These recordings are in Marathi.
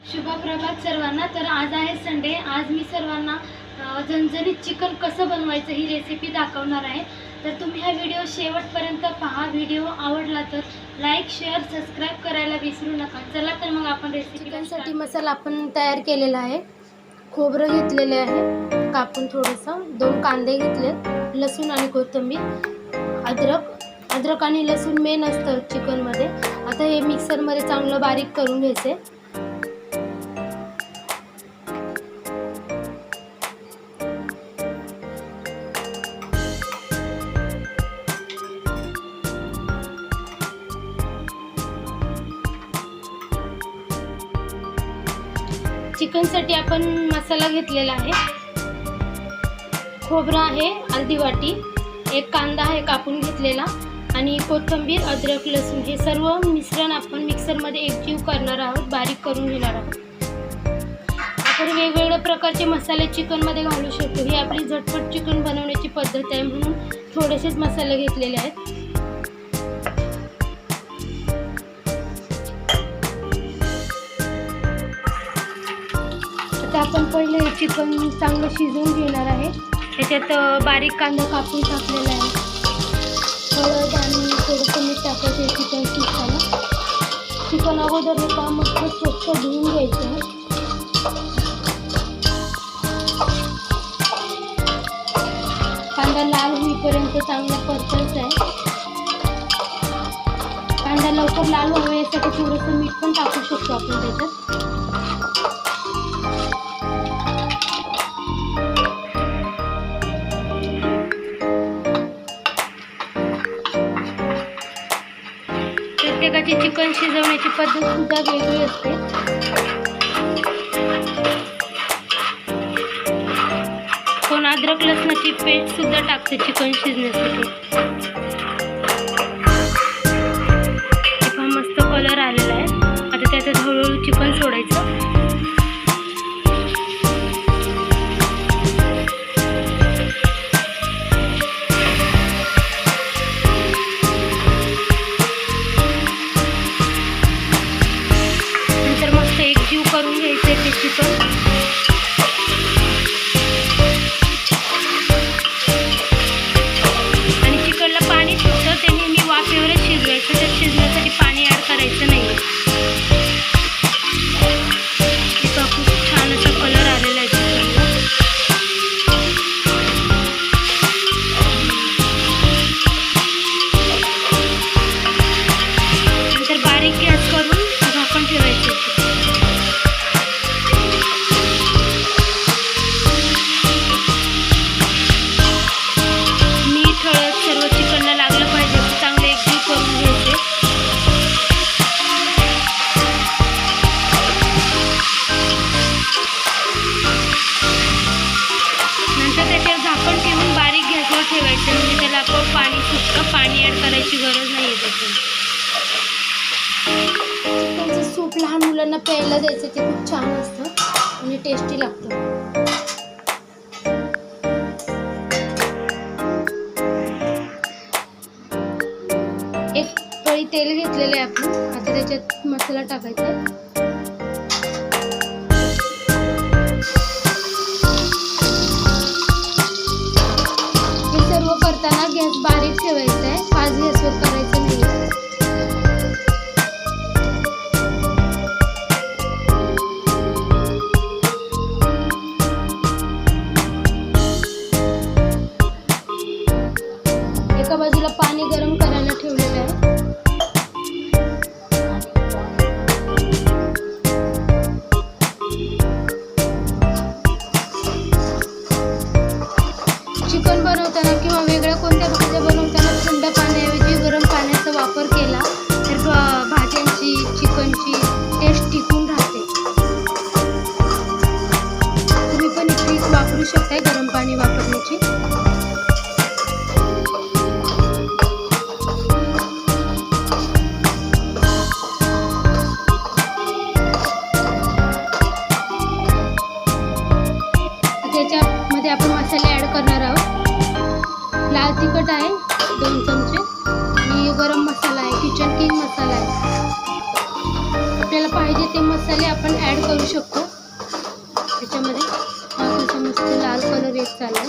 शुभ प्रभात सर्वांना। तर आज आहे संडे। आज मी सर्वांना झणझणीत चिकन कसं बनवायचं ही रेसिपी दाखवणार आहे। तर तुम्ही हा व्हिडिओ शेवटपर्यंत पहा। व्हिडिओ आवडला तर लाईक शेअर सबस्क्राईब करायला विसरू नका। चला तर मग आपण रेसिपी चिकनसाठी मसाला आपण तयार केलेला आहे। खोबरं घेतलेले आहे कापून, थोडंसं 2 कांदे घेतले, लसूण आणि कोथिंबीर, अद्रक आणि लसूण मेन असतं चिकनमध्ये। आता हे मिक्सरमध्ये चांगलं बारीक करून घ्यायचे। चिकनसाठी आपण मसाला घेतलेला आहे। खोबरं आहे अर्धी वाटी, 1 कांदा आहे कापून घेतलेला आणि कोथिंबीर, अद्रक, लसूण हे सर्व मिश्रण आपण मिक्सरमध्ये एकजीव करणार आहोत, बारीक करून घेणार आहोत। आपण वेगवेगळ्या प्रकारचे मसाले चिकनमध्ये घालू शकतो। ही आपली झटपट चिकन बनवण्याची पद्धत आहे, म्हणून थोडेसेच मसाले घेतलेले आहेत। आता आपण पहिले चिकन चांगलं शिजवून घेणार आहे। त्याच्यात बारीक कांदा कापून टाकलेला आहे, हळद आणि थोडंसं मीठ टाकायचं चिकन शिजताना। चिकन अगोदर हे काम मस्त स्वच्छ धुवून घ्यायचं आहे। कांदा लाल होईपर्यंत चांगला परतायचा आहे। कांदा लवकर लाल व्हावा यासाठी थोडंसं मीठ पण टाकू शकतो आपण त्याच्यात। प्रत्येकाची चिकन शिजवण्याची पद्धत सुद्धा वेगळी असते। कोण अद्रक लसणाची पेस्ट सुद्धा टाकते चिकन शिजण्यासाठी। मस्त कलर आलेला आहे। आता त्याच्यात हळूहळू चिकन सोडायचं। करून घ्यायचे ते चिकन। आणि चिकनला पाणी सुटतं, ते नेहमी वाफेवरच शिजवायचं, त्यात शिजण्यासाठी पाणी ॲड करायचं नाही। इथं खूप छान असा कलर आलेला आहे चिकनला। नंतर बारीक गॅस करून झाकण ठेवायचं। म्हणजे त्याला आपण पाणी सुटतं, पाणी ॲड करायची गरज नाही आहे त्याच्यात। चिकनचं सूप लहान मुलांना प्यायला द्यायचं, ते खूप छान असतं आणि टेस्टी लागतं। एक पळी तेल घेतलेलं आहे आपण। आता त्याच्यात मसाला टाकायचा आहे। करताना गॅस बारीक ठेवायचा आहे, फास्ट गॅसवर करायचं नाही। एका बाजूला पाणी गरम करायला ठेवलेलं आहे। चिकन बनवताना किंवा वेगळ्या कोणत्या भाज्या बनवताना थंड पाण्याऐवजी गरम पाण्याचा वापर केला तर भाज्यांची, चिकनची टेस्ट टिकून राहते। तुम्ही पण ही ट्रिक वापरू शकताय गरम पाणी वापरण्याची। त्याच्यामध्ये आपण मसाले ॲड करणार आहोत। लाल तिखट आहे 2 चमचे आणि गरम मसाला आहे, किचन किंग मसाला आहे। आपल्याला पाहिजे ते मसाले आपण ॲड करू शकतो. त्याच्यामध्ये हा कसा मस्त लाल कलर येत चाललाय.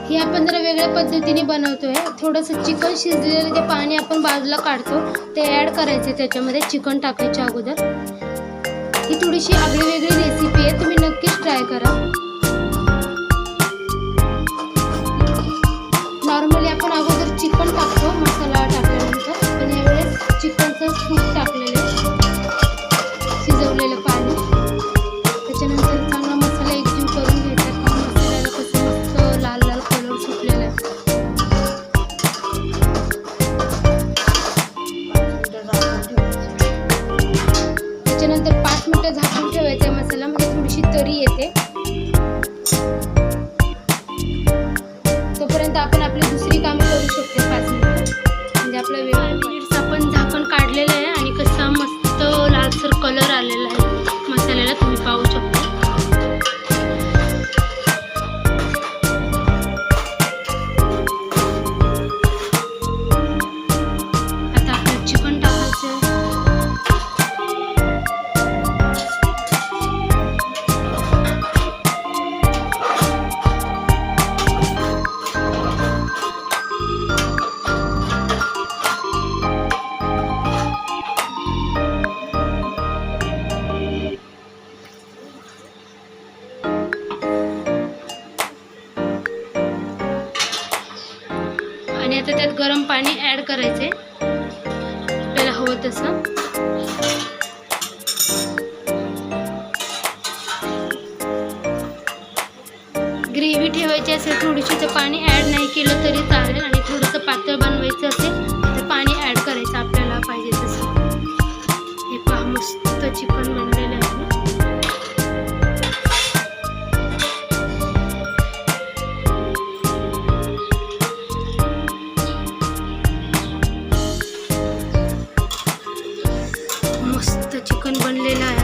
हे आपण जरा वेगळ्या पद्धतीने बनवतोय. थोडंसं चिकन शिजलेलं ते पाणी आपण बाजूला काढतो, ते ॲड करायचे त्याच्यामध्ये चिकन टाकायच्या अगोदर. ही थोडीशी आगळीवेगळी रेसिपी आहे, तुम्ही नक्कीच ट्राय करा. नॉर्मली आपण अगोदर चिकन टाकतो मसाला टाकल्यानंतर, पण यावेळेस चिकनचं सूप टाकलेलं आहे, शिजवलेलं पाणी. त्याच्यानंतर चांगला मसाला एकजीव करून घ्यायचा. मसाल्याला कसं मस्त लाल लाल कलर सुटलेला आहे. त्याच्यानंतर 5 मिनिटं झाकून ठेवायचा आहे मसाला, म्हणजे थोडीशी तरी येते. तोपर्यंत आपण आपली दुसरी कामे करू शकतो. 5 मिनिटं म्हणजे आपला वेळ. 5 मिनिट्स आपण झाकण काढलेलं आहे आणि कसा मस्त लालसर कलर आलेला आहे मसाल्याला, तुम्ही पाहू शकता. आता आपलं चिकन टाकायचं आहे. आणि आता त्यात गरम पाणी ॲड करायचे आपल्याला हवं तसं. ग्रेव्ही ठेवायची असेल थोडीशी तर पाणी ॲड नाही केलं तरी चालेल, आणि थोडंसं पातळ बनवायचं असेल तर पाणी ॲड करायचं आपल्याला पाहिजे तसं. हे पहा मस्त चिकन बनलेलं आहे. मस्त चिकन बनलेलं आहे.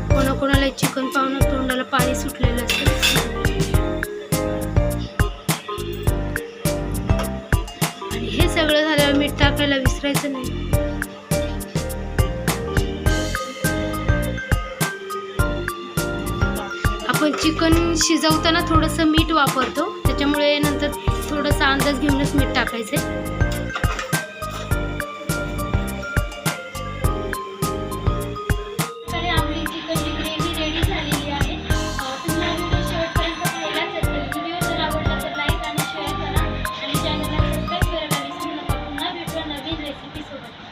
कोणाकोणाला चिकन पाहून तोंडाला पाणी सुटलेलं असतं. आणि हे सगळं झाल्यावर मीठ टाकायला विसरायचं नाही. आपण चिकन शिजवताना थोडंसं मीठ वापरतो, त्याच्यामुळे नंतर थोडंसं अंदाज घेऊनच मीठ टाकायचं. रेसिपी सोबत